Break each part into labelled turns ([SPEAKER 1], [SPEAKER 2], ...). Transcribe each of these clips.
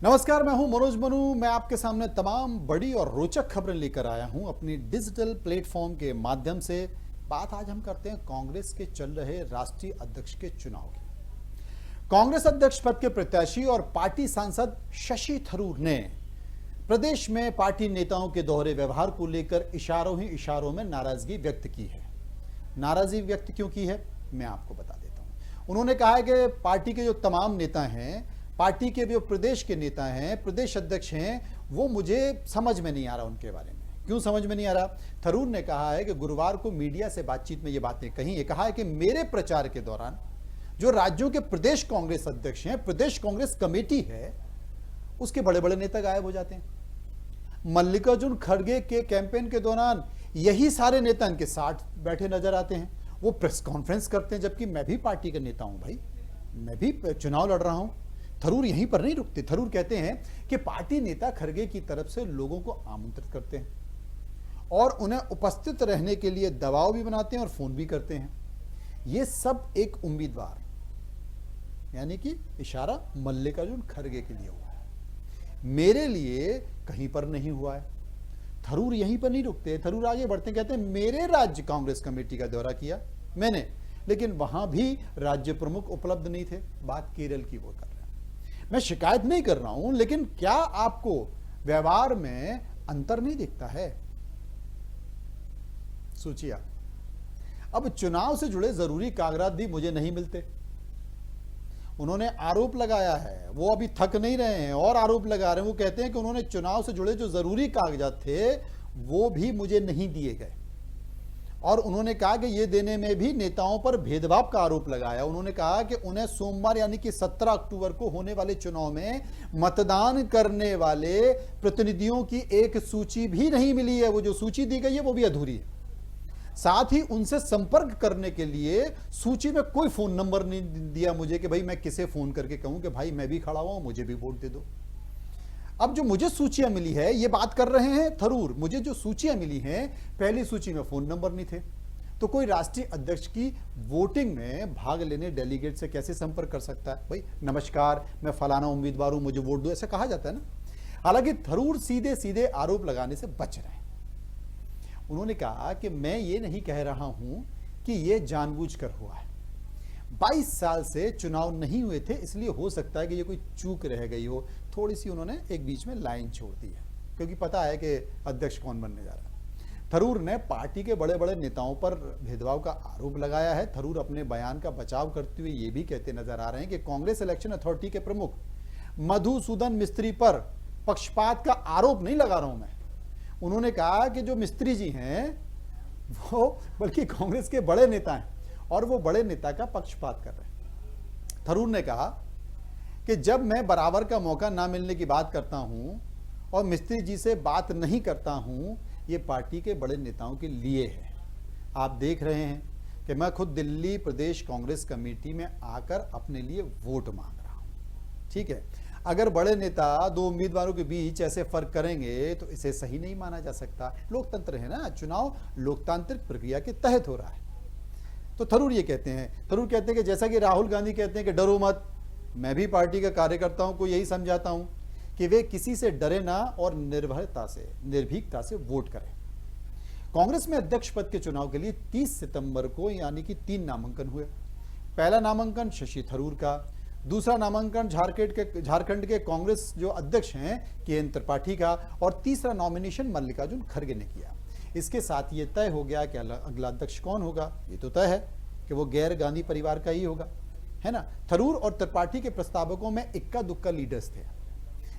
[SPEAKER 1] नमस्कार, मैं हूं मनोज मनु। मैं आपके सामने तमाम बड़ी और रोचक खबरें लेकर आया हूं अपनी डिजिटल प्लेटफॉर्म के माध्यम से। बात आज हम करते हैं कांग्रेस के चल रहे राष्ट्रीय अध्यक्ष के चुनाव की। कांग्रेस अध्यक्ष पद के प्रत्याशी और पार्टी सांसद शशि थरूर ने प्रदेश में पार्टी नेताओं के दोहरे व्यवहार को लेकर इशारों ही इशारों में नाराजगी व्यक्त की है। नाराजगी व्यक्त क्यों की है, मैं आपको बता देता हूं। उन्होंने कहा है कि पार्टी के जो तमाम नेता हैं, पार्टी के जो प्रदेश के नेता हैं, प्रदेश अध्यक्ष हैं, वो मुझे समझ में नहीं आ रहा उनके बारे में। क्यों समझ में नहीं आ रहा? थरूर ने कहा है कि गुरुवार को मीडिया से बातचीत में ये बातें कही। ये कहा है कि मेरे प्रचार के दौरान जो राज्यों के प्रदेश कांग्रेस अध्यक्ष हैं, प्रदेश कांग्रेस कमेटी है, उसके बड़े बड़े नेता गायब हो जाते हैं। मल्लिकार्जुन खड़गे के कैंपेन के दौरान यही सारे नेता इनके साथ बैठे नजर आते हैं। वो प्रेस कॉन्फ्रेंस करते हैं, जबकि मैं भी पार्टी का नेता हूं भाई, मैं भी चुनाव लड़ रहा हूं। थरूर यहीं पर नहीं रुकते। थरूर कहते हैं कि पार्टी नेता खड़गे की तरफ से लोगों को आमंत्रित करते हैं और उन्हें उपस्थित रहने के लिए दबाव भी बनाते हैं और फोन भी करते हैं। यह सब एक उम्मीदवार, यानी कि इशारा मल्लिकार्जुन खड़गे के लिए हुआ है, मेरे लिए कहीं पर नहीं हुआ है। थरूर यहीं पर नहीं रुकते। थरूर आगे बढ़ते कहते हैं मेरे राज्य कांग्रेस कमेटी का दौरा किया मैंने, लेकिन वहां भी राज्य प्रमुख उपलब्ध नहीं थे। बात केरल की वो कर रहे हैं। मैं शिकायत नहीं कर रहा हूं, लेकिन क्या आपको व्यवहार में अंतर नहीं दिखता है? सोचिए। अब चुनाव से जुड़े जरूरी कागजात भी मुझे नहीं मिलते। उन्होंने आरोप लगाया है, वो अभी थक नहीं रहे हैं और आरोप लगा रहे हैं। वो कहते हैं कि उन्होंने चुनाव से जुड़े जो जरूरी कागजात थे वो भी मुझे नहीं दिए गए, और उन्होंने कहा कि ये देने में भी नेताओं पर भेदभाव का आरोप लगाया। उन्होंने कहा कि उन्हें सोमवार यानी कि 17 अक्टूबर को होने वाले चुनाव में मतदान करने वाले प्रतिनिधियों की एक सूची भी नहीं मिली है। वो जो सूची दी गई है वो भी अधूरी है। साथ ही उनसे संपर्क करने के लिए सूची में कोई फोन नंबर नहीं दिया मुझे कि भाई मैं किसे फोन करके कहूं कि भाई मैं भी खड़ा हुआ हूं, मुझे भी वोट दे दो। अब जो मुझे सूचियां मिली है, ये बात कर रहे हैं थरूर, मुझे जो सूचियां मिली हैं, पहली सूची में फोन नंबर नहीं थे, तो कोई राष्ट्रीय अध्यक्ष की वोटिंग में भाग लेने डेलीगेट से कैसे संपर्क कर सकता है? भाई नमस्कार, मैं फलाना उम्मीदवार हूं, मुझे वोट दो, ऐसा कहा जाता है ना। हालांकि थरूर सीधे सीधे आरोप लगाने से बच रहे हैं। उन्होंने कहा कि मैं ये नहीं कह रहा हूं कि यह जानबूझकर हुआ है। 22 साल से चुनाव नहीं हुए थे, इसलिए हो सकता है कि ये कोई चूक रह गई हो। थोड़ी सी उन्होंने एक बीच में लाइन छोड़ दी है, क्योंकि पता है कि अध्यक्ष कौन बनने जा रहा है। थरूर ने पार्टी के बड़े बड़े नेताओं पर भेदभाव का आरोप लगाया है। थरूर अपने बयान का बचाव करते हुए ये भी कहते नजर आ रहे हैं कि कांग्रेस इलेक्शन अथॉरिटी के प्रमुख मधुसूदन मिस्त्री पर पक्षपात का आरोप नहीं लगा रहा हूं मैं। उन्होंने कहा कि जो मिस्त्री जी हैं वो बल्कि कांग्रेस के बड़े नेता हैं और वो बड़े नेता का पक्षपात कर रहे हैं। थरूर ने कहा कि जब मैं बराबर का मौका ना मिलने की बात करता हूं और मिस्त्री जी से बात नहीं करता हूं, ये पार्टी के बड़े नेताओं के लिए है। आप देख रहे हैं कि मैं खुद दिल्ली प्रदेश कांग्रेस कमेटी में आकर अपने लिए वोट मांग रहा हूं। ठीक है, अगर बड़े नेता दो उम्मीदवारों के बीच ऐसे फर्क करेंगे तो इसे सही नहीं माना जा सकता। लोकतंत्र है ना, चुनाव लोकतांत्रिक प्रक्रिया के तहत हो रहा है। तो थरूर ये कहते हैं, थरूर कहते हैं कि जैसा कि राहुल गांधी कहते हैं कि डरो मत, मैं भी पार्टी के कार्यकर्ताओं को यही समझाता हूं कि वे किसी से डरे ना और निर्भयता से, निर्भीकता से वोट करें। कांग्रेस में अध्यक्ष पद के चुनाव के लिए 30 सितंबर को यानी कि 3 नामांकन हुए। पहला नामांकन शशि थरूर का, दूसरा नामांकन झारखंड के कांग्रेस जो अध्यक्ष हैं के त्रिपाठी का, और तीसरा नॉमिनेशन मल्लिकार्जुन खड़गे ने किया। इसके साथ ये तय हो गया कि अगला अध्यक्ष कौन होगा। ये तो तय है कि वो गैर गांधी परिवार का ही होगा, है ना। थरूर और त्रिपाठी के प्रस्तावकों में इक्का दुक्का लीडर्स थे,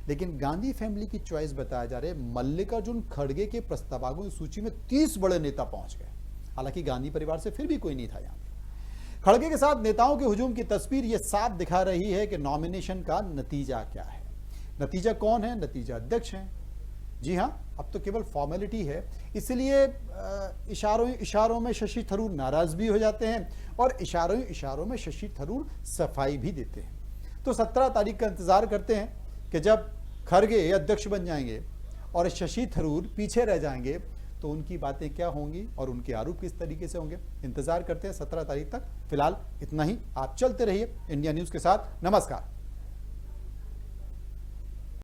[SPEAKER 1] लेकिन गांधी फैमिली की चॉइस बताया जा रहा है। मल्लिकार्जुन खड़गे के प्रस्तावकों की सूची में 30 बड़े नेता पहुंच गए। हालांकि गांधी परिवार से फिर भी कोई नहीं था यहां पे। खड़गे के साथ नेताओं के हुजूम की तस्वीर यह साफ दिखा रही है कि नॉमिनेशन का नतीजा क्या है। नतीजा कौन है? नतीजा अध्यक्ष है। जी हां, अब तो केवल फॉर्मेलिटी है। इसलिए इशारों में शशि थरूर नाराज भी हो जाते हैं और इशारों में शशि थरूर सफाई भी देते हैं। तो 17 तारीख का इंतजार करते हैं कि जब खड़गे अध्यक्ष बन जाएंगे और शशि थरूर पीछे रह जाएंगे तो उनकी बातें क्या होंगी और उनके आरोप किस तरीके से होंगे। इंतजार करते हैं 17 तारीख तक। फिलहाल इतना ही। आप चलते रहिए इंडिया न्यूज के साथ। नमस्कार।